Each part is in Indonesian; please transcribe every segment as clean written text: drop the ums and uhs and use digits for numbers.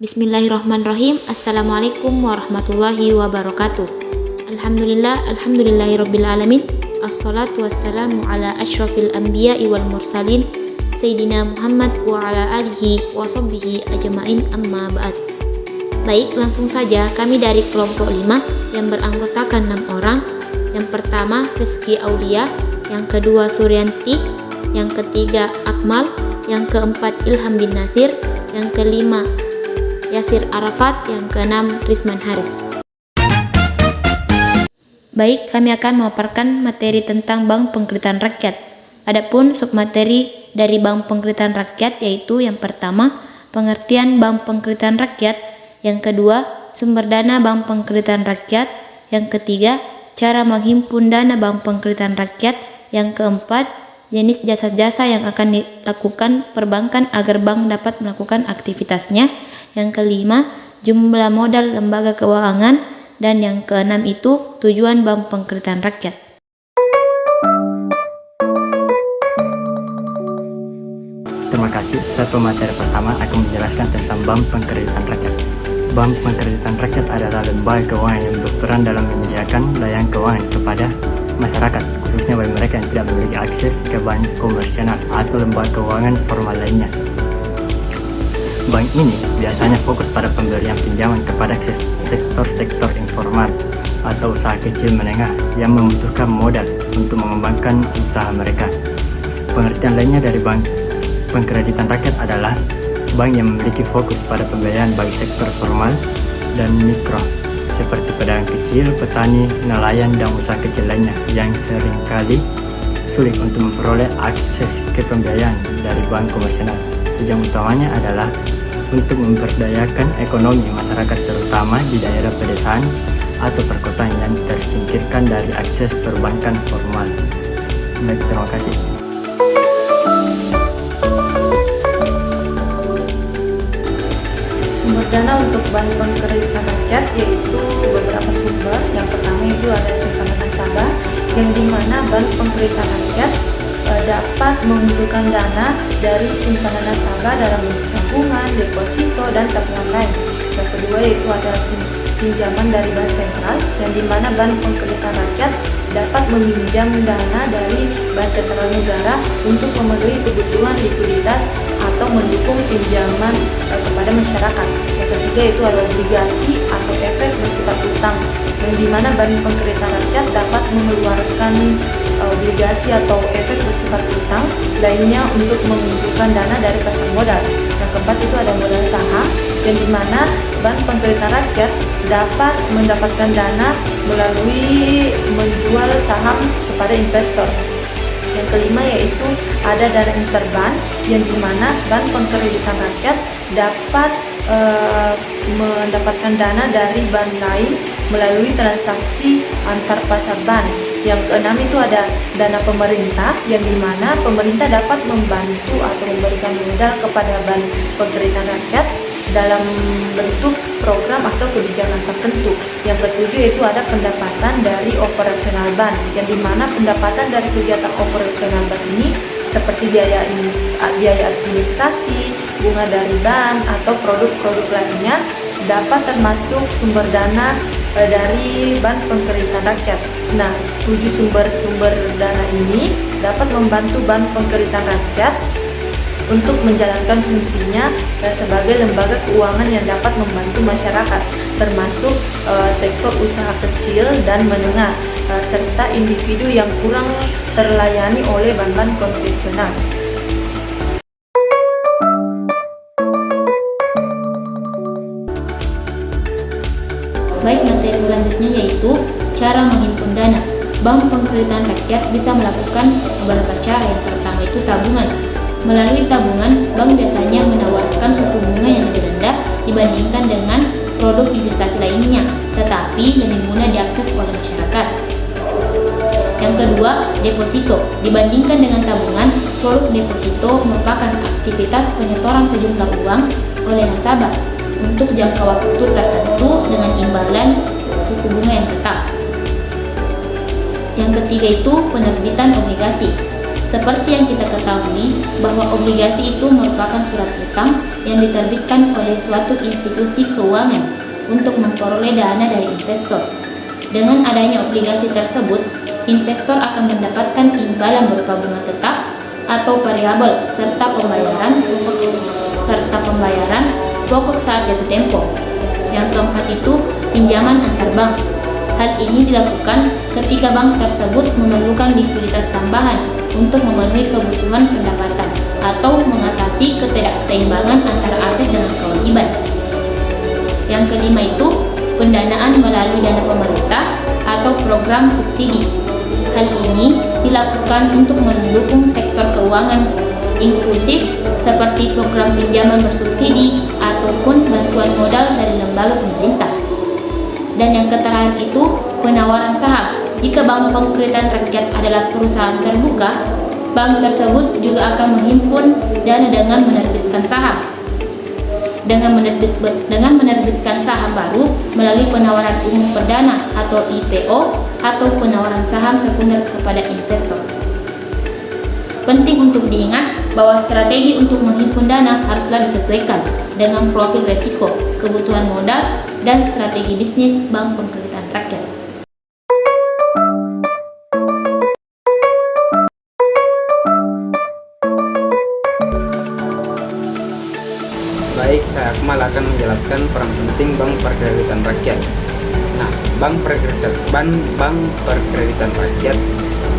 Bismillahirrahmanirrahim. Assalamualaikum warahmatullahi wabarakatuh. Alhamdulillahirabbil alamin. Assalatu wassalamu ala asyrafil anbiya'i wal mursalin Sayyidina Muhammad wa ala alihi wa sahbihi ajma'in, amma ba'd. Baik, langsung saja. Kami dari kelompok 5 yang beranggotakan 6 orang. Yang pertama Rizky Aulia, yang kedua Suryanti, yang ketiga Akmal, yang keempat Ilham bin Nasir, yang kelima Yasir Arafat, yang keenam Rizman Haris. Baik, kami akan memaparkan materi tentang Bank Pengkreditan Rakyat. Adapun submateri dari Bank Pengkreditan Rakyat yaitu yang pertama, pengertian Bank Pengkreditan Rakyat, yang kedua, sumber dana Bank Pengkreditan Rakyat, yang ketiga, cara menghimpun dana Bank Pengkreditan Rakyat, yang keempat, jenis jasa-jasa yang akan dilakukan perbankan agar bank dapat melakukan aktivitasnya, yang kelima, jumlah modal lembaga keuangan, dan yang keenam itu tujuan Bank Pengkreditan Rakyat. Terima kasih. Satu materi pertama akan menjelaskan tentang Bank Pengkreditan Rakyat. Bank Pengkreditan Rakyat adalah lembaga keuangan yang berperan dalam menyediakan layanan keuangan kepada masyarakat, khususnya bagi mereka yang tidak memiliki akses ke bank komersial atau lembaga keuangan formal lainnya. Bank ini biasanya fokus pada pemberian pinjaman kepada sektor-sektor informal atau usaha kecil menengah yang membutuhkan modal untuk mengembangkan usaha mereka. Pengertian lainnya dari Bank Pengkreditan Rakyat adalah bank yang memiliki fokus pada pembiayaan bagi sektor formal dan mikro, seperti pedagang kecil, petani, nelayan, dan usaha kecil lainnya yang seringkali sulit untuk memperoleh akses ke pembiayaan dari bank komersial. Tujuan utamanya adalah untuk memberdayakan ekonomi masyarakat, terutama di daerah pedesaan atau perkotaan yang tersingkirkan dari akses perbankan formal. Baik, terima kasih. Sumber dana untuk Bank Pengkreditan Rakyat yaitu beberapa sumber. Yang pertama itu ada simpanan nasabah, yang dimana Bank Pengkreditan Rakyat dapat mengumpulkan dana dari simpanan nasabah dalam bentuk tabungan, deposito, dan tabungan lain. Yang kedua yaitu ada pinjaman dari bank sentral, yang dimana Bank Pengkreditan Rakyat dapat meminjam dana dari Bank Sentral Negara untuk memenuhi kebutuhan likuiditas atau mendukung pinjaman kepada masyarakat. Yang ketiga itu ada obligasi atau efek bersifat utang, yang dimana Bank Pengkreditan Rakyat dapat mengeluarkan obligasi atau efek bersifat utang lainnya untuk mengumpulkan dana dari pasar modal. Yang keempat itu ada modal saham, yang dimana Bank Pengkreditan Rakyat dapat mendapatkan dana melalui menjual saham kepada investor. Yang kelima yaitu ada dana interbank, yang dimana Bank Pengkreditan Rakyat dapat mendapatkan dana dari bank lain melalui transaksi antar pasar bank. Yang keenam itu ada dana pemerintah, yang dimana pemerintah dapat membantu atau memberikan modal kepada Bank Pengkreditan Rakyat dalam bentuk program atau kebijakan tertentu. Yang ketujuh itu ada pendapatan dari operasional bank, yang dimana pendapatan dari kegiatan operasional bank ini seperti biaya administrasi, bunga dari bank, atau produk-produk lainnya dapat termasuk sumber dana dari Bank Pengkreditan Rakyat. Nah, 7 sumber dana ini dapat membantu Bank Pengkreditan Rakyat untuk menjalankan fungsinya sebagai lembaga keuangan yang dapat membantu masyarakat, termasuk sektor usaha kecil dan menengah, serta individu yang kurang terlayani oleh bank-bank konvensional. Baik, materi selanjutnya yaitu cara menghimpun dana. Bank Pengkreditan Rakyat bisa melakukan beberapa cara. Yang pertama itu tabungan. Melalui tabungan, bank biasanya menawarkan suku bunga yang lebih rendah dibandingkan dengan produk investasi lainnya, tetapi lebih mudah diakses oleh masyarakat. Yang kedua, deposito. Dibandingkan dengan tabungan, produk deposito merupakan aktivitas penyetoran sejumlah uang oleh nasabah untuk jangka waktu tertentu dengan imbalan suku bunga yang tetap. Yang ketiga itu penerbitan obligasi. Seperti yang kita ketahui bahwa obligasi itu merupakan surat utang yang diterbitkan oleh suatu institusi keuangan untuk memperoleh dana dari investor. Dengan adanya obligasi tersebut, investor akan mendapatkan imbalan berupa bunga tetap atau variabel serta pembayaran pokok saat jatuh tempo. Yang keempat itu pinjaman antar bank. Hal ini dilakukan ketika bank tersebut memerlukan likuiditas tambahan untuk memenuhi kebutuhan pendapatan atau mengatasi ketidakseimbangan antara aset dengan kewajiban. Yang kelima itu pendanaan melalui dana pemerintah atau program subsidi. Hal ini dilakukan untuk mendukung sektor keuangan inklusif seperti program pinjaman bersubsidi ataupun bantuan modal dari lembaga pemerintah. Dan yang terakhir itu penawaran saham. Jika bank pengkreditan rakyat adalah perusahaan terbuka, bank tersebut juga akan menghimpun dana dengan menerbitkan saham. Dengan menerbitkan saham baru melalui penawaran umum perdana atau IPO atau penawaran saham sekunder kepada investor. Penting untuk diingat bahwa strategi untuk menghimpun dana haruslah disesuaikan dengan profil resiko, kebutuhan modal, dan strategi bisnis bank pengkreditan rakyat. Baik, saya Akmal akan menjelaskan peran penting Bank Perkreditan Rakyat. Nah, Bank Perkreditan Rakyat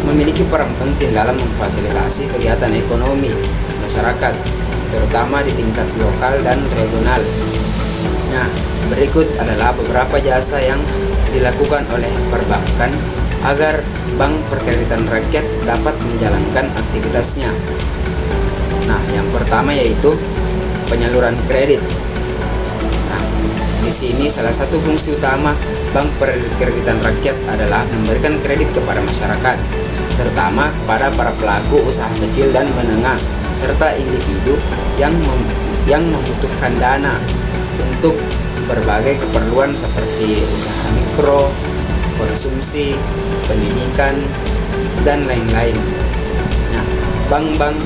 memiliki peran penting dalam memfasilitasi kegiatan ekonomi masyarakat, terutama di tingkat lokal dan regional. Nah, berikut adalah beberapa jasa yang dilakukan oleh perbankan agar Bank Perkreditan Rakyat dapat menjalankan aktivitasnya. Nah, yang pertama yaitu penyaluran kredit. Nah, di sini salah satu fungsi utama Bank Perkreditan Rakyat adalah memberikan kredit kepada masyarakat, terutama kepada para pelaku usaha kecil dan menengah serta individu yang membutuhkan dana untuk berbagai keperluan seperti usaha mikro, konsumsi, pendidikan, dan lain-lain. Nah, bank-bank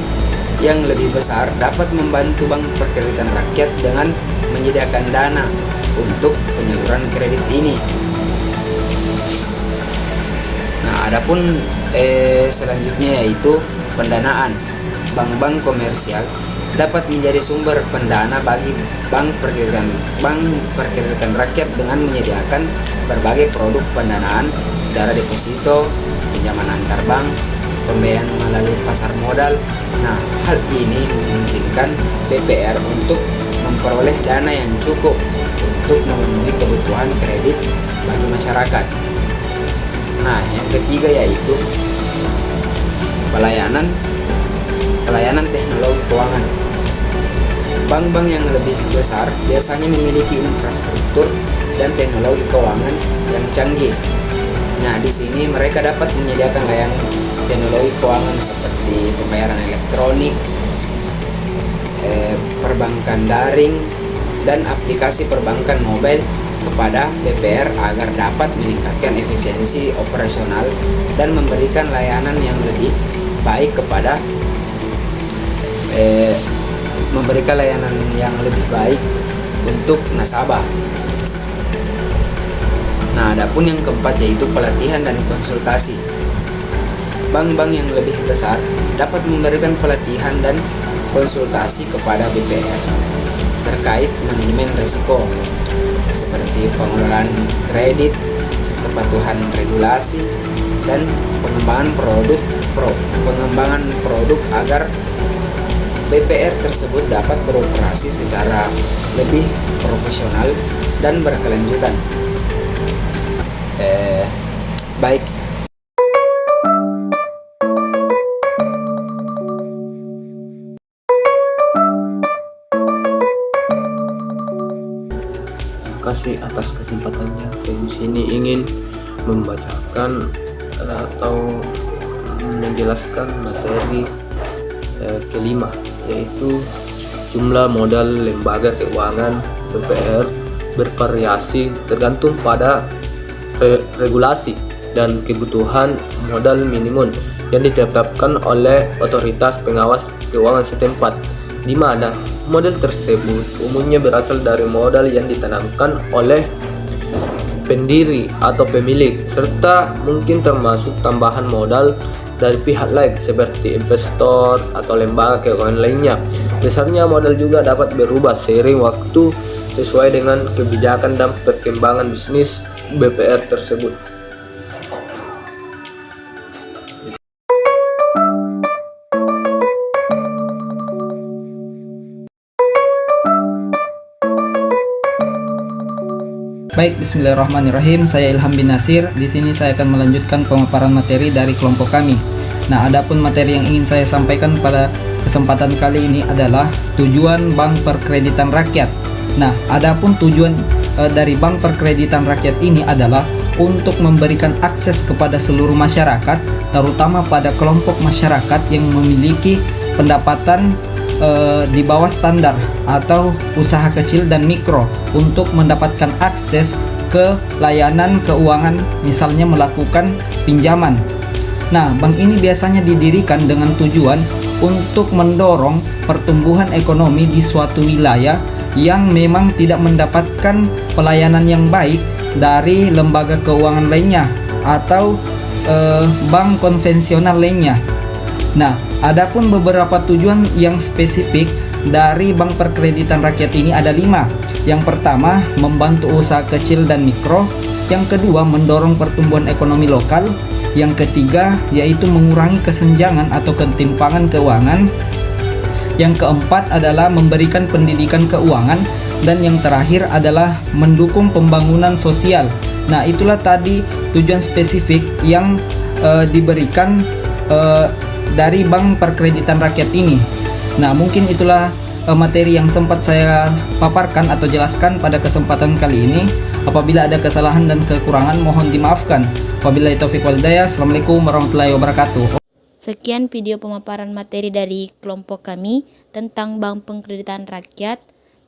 yang lebih besar dapat membantu Bank Perkreditan Rakyat dengan menyediakan dana untuk penyaluran kredit ini. Nah, adapun selanjutnya yaitu pendanaan. Bank-bank komersial dapat menjadi sumber pendana bagi Bank Perkreditan Rakyat dengan menyediakan berbagai produk pendanaan secara deposito, pinjaman antar bank, pembiayaan melalui pasar modal. Nah, hal ini memungkinkan BPR untuk memperoleh dana yang cukup untuk memenuhi kebutuhan kredit bagi masyarakat. Nah, yang ketiga yaitu pelayanan teknologi keuangan. Bank-bank yang lebih besar biasanya memiliki infrastruktur dan teknologi keuangan yang canggih. Nah, di sini mereka dapat menyediakan layanan teknologi keuangan seperti pembayaran elektronik, perbankan daring, dan aplikasi perbankan mobile kepada BPR agar dapat meningkatkan efisiensi operasional dan memberikan layanan yang lebih baik untuk nasabah. Nah, adapun yang keempat yaitu pelatihan dan konsultasi. Bank-bank yang lebih besar dapat memberikan pelatihan dan konsultasi kepada BPR terkait manajemen risiko seperti pengelolaan kredit, kepatuhan regulasi, dan pengembangan produk agar BPR tersebut dapat beroperasi secara lebih profesional dan berkelanjutan. Baik. Terima kasih atas kesempatannya. Saya di sini ingin membacakan atau menjelaskan materi kelima, yaitu jumlah modal lembaga keuangan BPR bervariasi tergantung pada regulasi dan kebutuhan modal minimum yang ditetapkan oleh otoritas pengawas keuangan setempat, di mana modal tersebut umumnya berasal dari modal yang ditanamkan oleh pendiri atau pemilik, serta mungkin termasuk tambahan modal dari pihak lain seperti investor atau lembaga keuangan lainnya. Besarnya modal juga dapat berubah seiring waktu sesuai dengan kebijakan dan perkembangan bisnis BPR tersebut. Baik, bismillahirrahmanirrahim. Saya Ilham bin Nasir. Di sini saya akan melanjutkan pemaparan materi dari kelompok kami. Nah, adapun materi yang ingin saya sampaikan pada kesempatan kali ini adalah tujuan Bank Perkreditan Rakyat. Nah, adapun tujuan dari Bank Perkreditan Rakyat ini adalah untuk memberikan akses kepada seluruh masyarakat, terutama pada kelompok masyarakat yang memiliki pendapatan di bawah standar atau usaha kecil dan mikro untuk mendapatkan akses ke layanan keuangan, misalnya melakukan pinjaman. Nah, bank ini biasanya didirikan dengan tujuan untuk mendorong pertumbuhan ekonomi di suatu wilayah yang memang tidak mendapatkan pelayanan yang baik dari lembaga keuangan lainnya atau bank konvensional lainnya. Nah, adapun beberapa tujuan yang spesifik dari Bank Perkreditan Rakyat ini ada 5. Yang pertama, membantu usaha kecil dan mikro. Yang kedua, mendorong pertumbuhan ekonomi lokal. Yang ketiga, yaitu mengurangi kesenjangan atau ketimpangan keuangan. Yang keempat adalah memberikan pendidikan keuangan. Dan yang terakhir adalah mendukung pembangunan sosial. Nah, itulah tadi tujuan spesifik yang diberikan dari Bank Perkreditan Rakyat ini. Nah, mungkin itulah materi yang sempat saya paparkan atau jelaskan pada kesempatan kali ini. Apabila ada kesalahan dan kekurangan, mohon dimaafkan. Wabillahi taufiq wal hidayah. Assalamualaikum warahmatullahi wabarakatuh. Sekian video pemaparan materi dari kelompok kami tentang Bank Perkreditan Rakyat.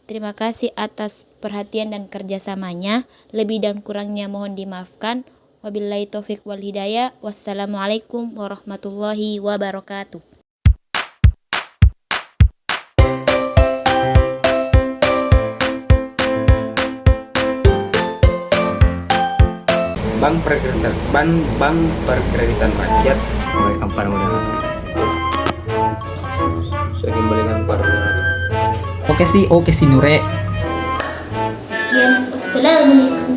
Terima kasih atas perhatian dan kerjasamanya. Lebih dan kurangnya mohon dimaafkan. Wabillahi taufiq wal hidayah. Wassalamualaikum warahmatullahi wabarakatuh. Bank Perkreditan Rakyat Kembalikan pada moderator. Saya kembalikan kepada moderator. Oke sih Nure. Sekian, wassalamualaikum.